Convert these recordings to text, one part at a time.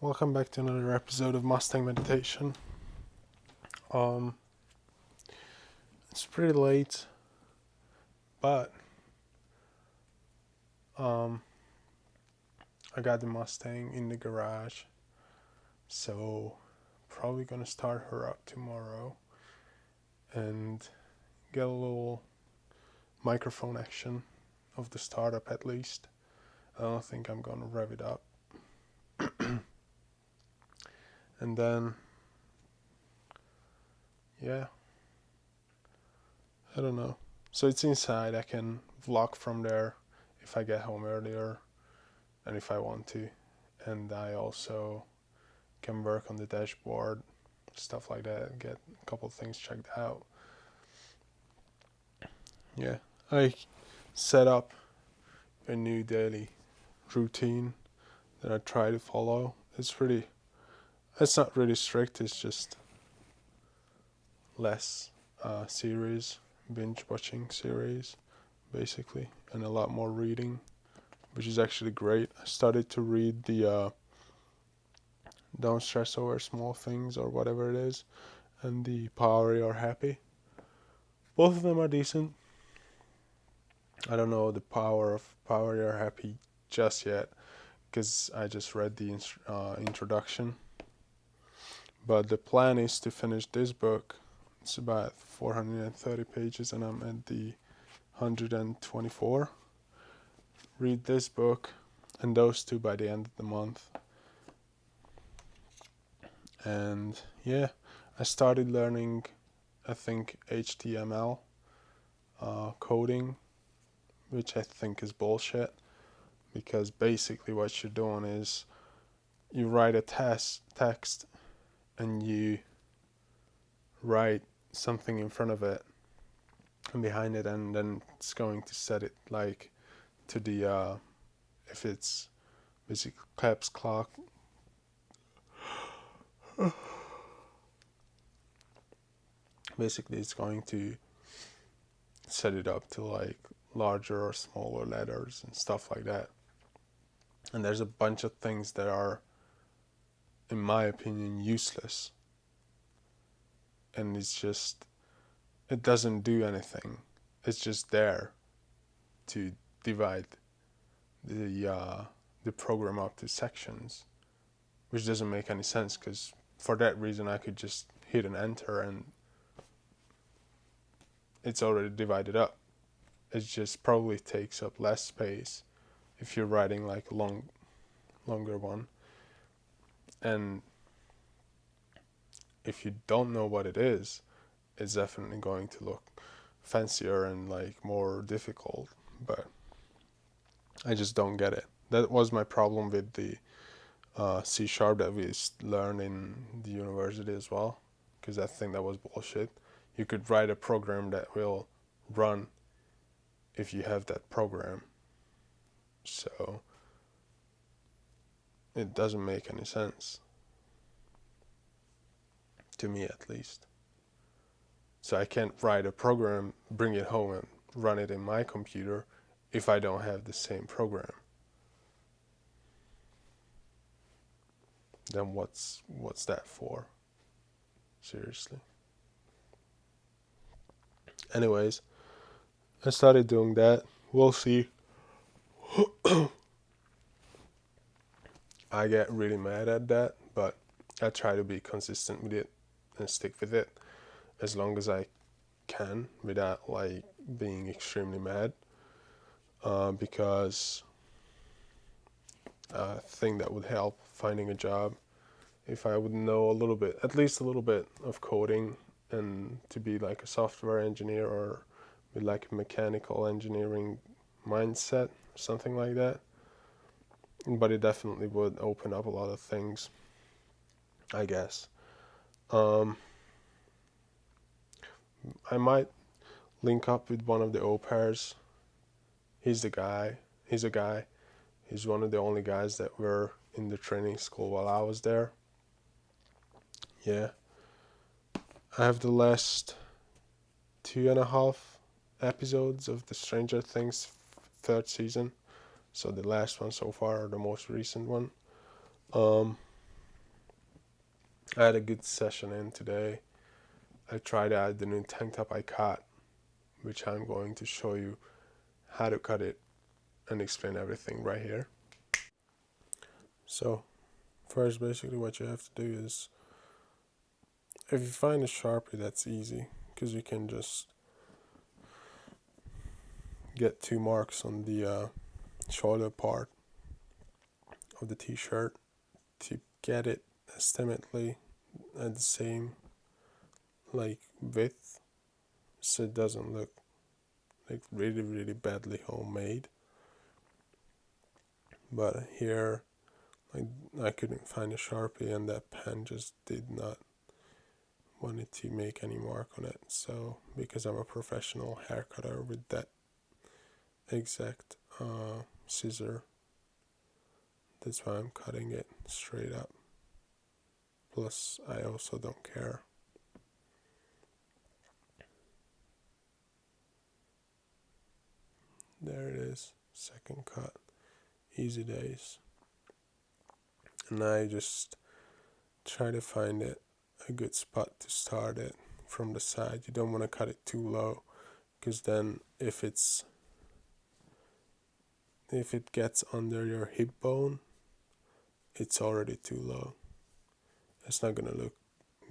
Welcome back to another episode of Mustang Meditation. Um, it's pretty late, but um, I got the Mustang in the garage, so probably gonna start her up tomorrow and get a little microphone action of the startup at least. I don't think I'm gonna rev it up, and then yeah, I don't know. So it's inside. I can vlog from there if I get home earlier and if I want to. And I also can work on the dashboard, stuff like that, get a couple of things checked out. Yeah, I set up a new daily routine that I try to follow. It's not really strict, it's just less binge watching series, basically, and a lot more reading, which is actually great. I started to read the Don't Stress Over Small Things or whatever it is, and the Power You're Happy. Both of them are decent. I don't know the power of Power You're Happy just yet, because I just read the introduction. But the plan is to finish this book. It's about 430 pages, and I'm at the 124. Read this book and those two by the end of the month. And yeah, I started learning, I think, HTML coding, which I think is bullshit, because basically what you're doing is you write a text and you write something in front of it and behind it, and then it's going to set it like to the if it's basically caps clock, basically it's going to set it up to like larger or smaller letters and stuff like that. And there's a bunch of things that are, in my opinion, useless, and it doesn't do anything. It's just there to divide the program up to sections, which doesn't make any sense, because for that reason I could just hit an enter and it's already divided up. It just probably takes up less space if you're writing like a longer one. And if you don't know what it is, it's definitely going to look fancier and like more difficult. But I just don't get it. That was my problem with the C# that we learned in the university as well, because I think that was bullshit. You could write a program that will run if you have that program. So it doesn't make any sense, to me at least. So I can't write a program, bring it home and run it in my computer if I don't have the same program. Then what's that for? Seriously. Anyways, I started doing that. We'll see. I get really mad at that, but I try to be consistent with it and stick with it as long as I can without like being extremely mad, because I think that would help finding a job if I would know a little bit, at least a little bit of coding, and to be like a software engineer or with like a mechanical engineering mindset, something like that. But it definitely would open up a lot of things, I guess. I might link up with one of the au pairs. He's a guy. He's one of the only guys that were in the training school while I was there. Yeah. I have the last 2.5 episodes of the Stranger Things third season. So the last one so far, or the most recent one. I had a good session in today. I tried out the new tank top I cut, which I'm going to show you how to cut it and explain everything right here. So first, basically what you have to do is, if you find a Sharpie, that's easy, because you can just get 2 marks on the shoulder part of the t-shirt to get it estimately at the same like width, so it doesn't look like really badly homemade. But here, like, I couldn't find a Sharpie, and that pen just did not wanted to make any mark on it. So because I'm a professional hair cutter with that exact scissor, that's why I'm cutting it straight up. Plus I also don't care. There it is, second cut, easy days. And I just try to find it a good spot to start it from the side. You don't want to cut it too low, because then if it gets under your hip bone, it's already too low. It's not gonna look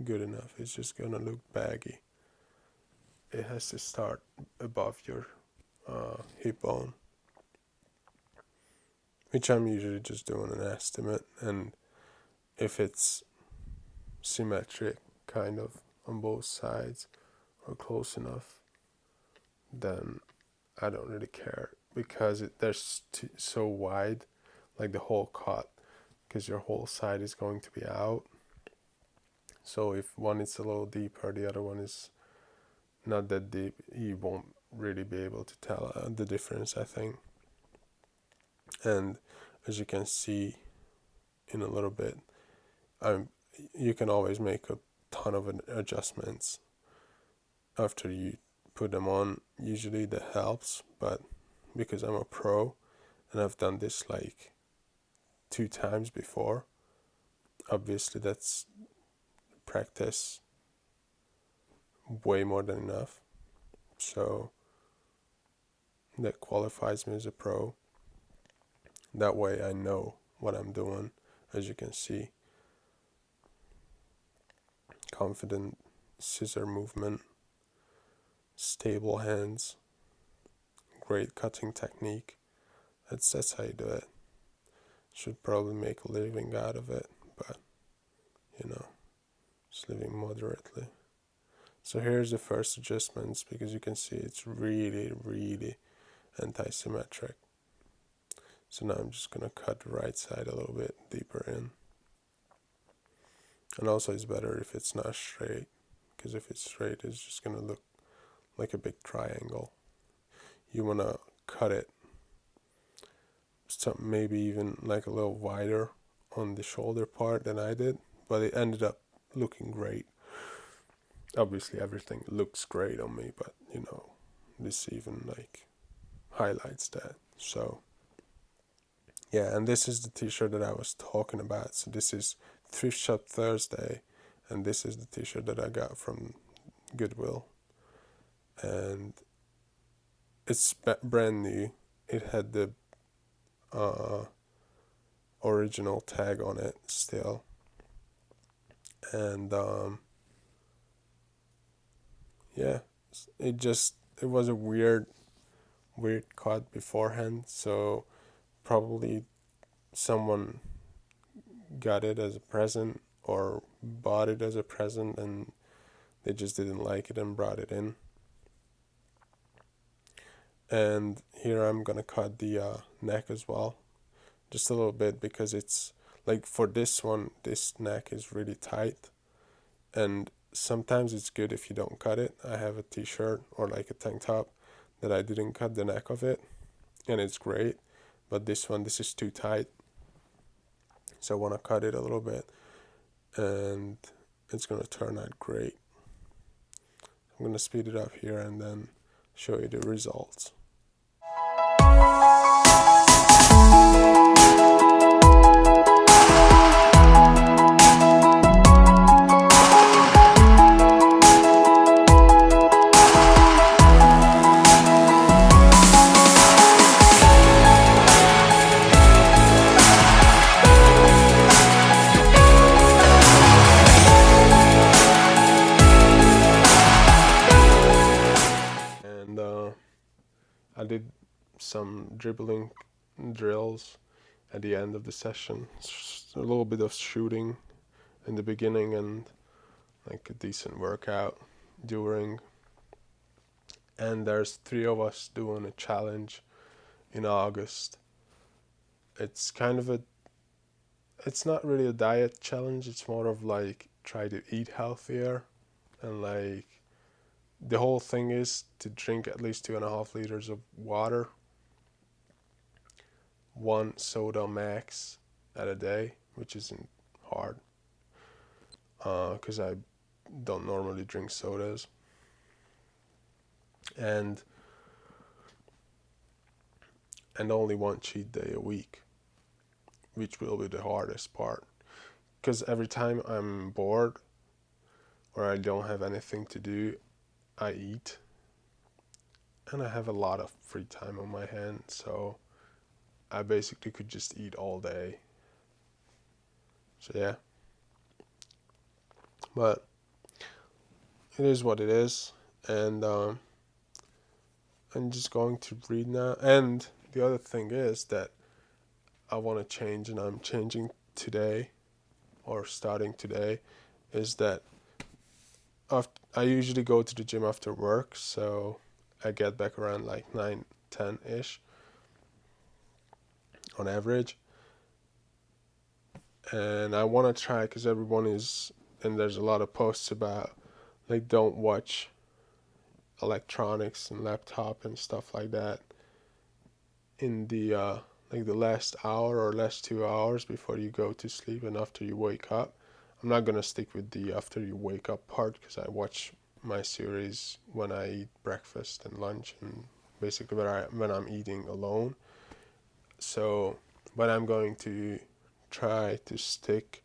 good enough. It's just gonna look baggy. It has to start above your hip bone, which I'm usually just doing an estimate, and if it's symmetric kind of on both sides or close enough, then I don't really care, because they're so wide, like the whole cut, because your whole side is going to be out. So if one is a little deeper, the other one is not that deep, you won't really be able to tell the difference, I think. And as you can see in a little bit, you can always make a ton of adjustments after you put them on. Usually that helps, but because I'm a pro and I've done this like 2 times before, obviously that's practice way more than enough. So that qualifies me as a pro. That way I know what I'm doing. As you can see, confident scissor movement, stable hands, great cutting technique. That's how you do it. Should probably make a living out of it, but just living moderately. So here's the first adjustments, because you can see it's really anti-symmetric. So now I'm just gonna cut the right side a little bit deeper in. And also it's better if it's not straight, because if it's straight, it's just gonna look like a big triangle. You wanna cut it maybe even like a little wider on the shoulder part than I did, but it ended up looking great. Obviously everything looks great on me, but this even like highlights that. So yeah, and this is the t-shirt that I was talking about. So this is Thrift Shop Thursday, and this is the t-shirt that I got from Goodwill, and it's brand new. It had the original tag on it still, and yeah, it was a weird cut beforehand, so probably someone got it as a present or bought it as a present, and they just didn't like it and brought it in. And here I'm gonna cut the neck as well, just a little bit, because it's like, for this one, this neck is really tight, and sometimes it's good if you don't cut it. I have a t-shirt or like a tank top that I didn't cut the neck of it, and it's great, but this is too tight, so I want to cut it a little bit, and it's going to turn out great. I'm going to speed it up here and then show you the results. some dribbling drills at the end of the session. It's a little bit of shooting in the beginning and like a decent workout during. And there's 3 of us doing a challenge in August. It's kind of it's not really a diet challenge, it's more of like try to eat healthier, and like the whole thing is to drink at least 2.5 liters of water, 1 soda max at a day, which isn't hard because I don't normally drink sodas, and only 1 cheat day a week, which will be the hardest part, because every time I'm bored or I don't have anything to do, I eat, and I have a lot of free time on my hands, so I basically could just eat all day. So yeah, but it is what it is, and I'm just going to read now. And the other thing is that I want to change, and I'm changing today, or starting today, is that I usually go to the gym after work, so I get back around like 9-10-ish on average. And I want to try, because everyone is, and there's a lot of posts about like don't watch electronics and laptop and stuff like that in the like the last hour or last 2 hours before you go to sleep and after you wake up. I'm not gonna stick with the after you wake up part, because I watch my series when I eat breakfast and lunch, and basically when I'm eating alone. So, but I'm going to try to stick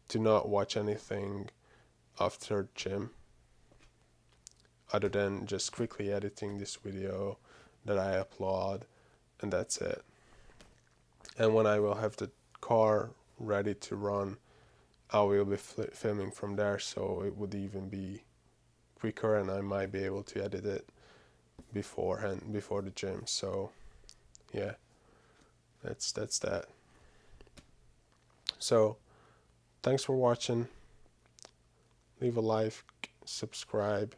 to not watch anything after gym, other than just quickly editing this video that I upload, and that's it. And when I will have the car ready to run, I will be filming from there, so it would even be quicker, and I might be able to edit it beforehand, before the gym. So yeah, that's that. So thanks for watching. Leave a like, subscribe,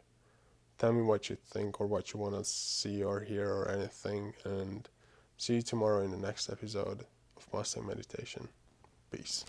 tell me what you think or what you want to see or hear or anything, and see you tomorrow in the next episode of Mustang Meditation. Peace.